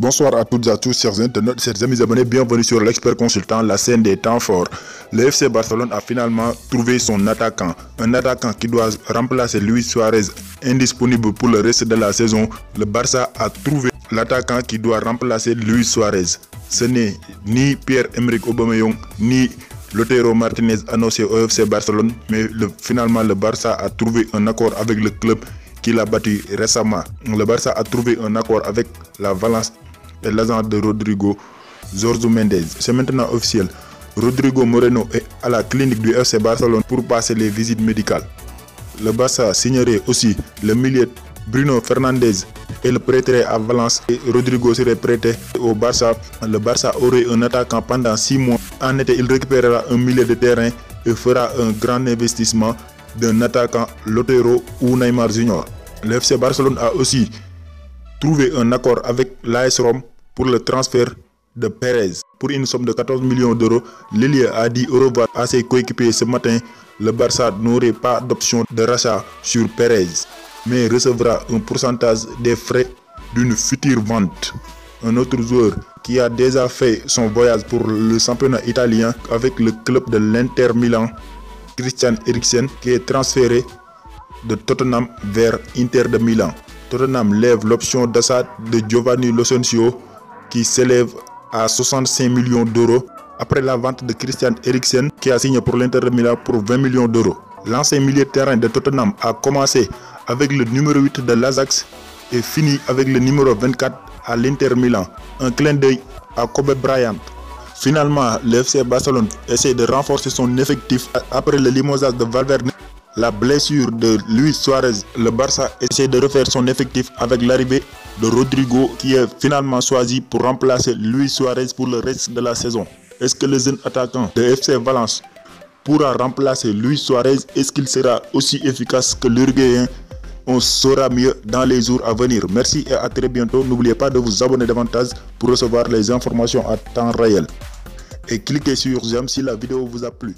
Bonsoir à toutes et à tous, chers internautes, chers amis abonnés, bienvenue sur l'Expert Consultant, la scène des temps forts. Le FC Barcelone a finalement trouvé son attaquant, un attaquant qui doit remplacer Luis Suarez, indisponible pour le reste de la saison. Le Barça a trouvé l'attaquant qui doit remplacer Luis Suarez. Ce n'est ni Pierre-Emerick Aubameyang, ni Lautaro Martinez annoncé au FC Barcelone, mais finalement le Barça a trouvé un accord avec le club qui l'a battu récemment. Le Barça a trouvé un accord avec la Valence et l'agent de Rodrigo, Jorge Mendes. C'est maintenant officiel. Rodrigo Moreno est à la clinique du FC Barcelone pour passer les visites médicales. Le Barça signerait aussi le milieu Bruno Fernandes et le prêterait à Valence et Rodrigo serait prêté au Barça. Le Barça aurait un attaquant pendant 6 mois. En été, il récupérera un milieu de terrain et fera un grand investissement d'un attaquant Lautaro ou Neymar Junior. Le FC Barcelone a aussi trouvé un accord avec l'AS Rome pour le transfert de Pérez. Pour une somme de 14 millions d'euros, l'ailier a dit au revoir à ses coéquipiers ce matin. Le Barça n'aurait pas d'option de rachat sur Pérez, mais recevra un pourcentage des frais d'une future vente. Un autre joueur qui a déjà fait son voyage pour le championnat italien avec le club de l'Inter Milan, Christian Eriksen, qui est transféré de Tottenham vers Inter de Milan. Tottenham lève l'option d'achat de Giovanni Lo Celso qui s'élève à 65 millions d'euros après la vente de Christian Eriksen qui a signé pour l'Inter de Milan pour 20 millions d'euros. L'ancien milieu de terrain de Tottenham a commencé avec le numéro 8 de l'Ajax et fini avec le numéro 24 à l'Inter Milan. Un clin d'œil à Kobe Bryant. Finalement, le FC Barcelone essaie de renforcer son effectif après le limogeage de Valverde. La blessure de Luis Suarez, le Barça essaie de refaire son effectif avec l'arrivée de Rodrigo qui est finalement choisi pour remplacer Luis Suarez pour le reste de la saison. Est-ce que le jeune attaquant de FC Valence pourra remplacer Luis Suarez? Est-ce qu'il sera aussi efficace que l'Uruguayen? On saura mieux dans les jours à venir. Merci et à très bientôt. N'oubliez pas de vous abonner davantage pour recevoir les informations à temps réel. Et cliquez sur j'aime si la vidéo vous a plu.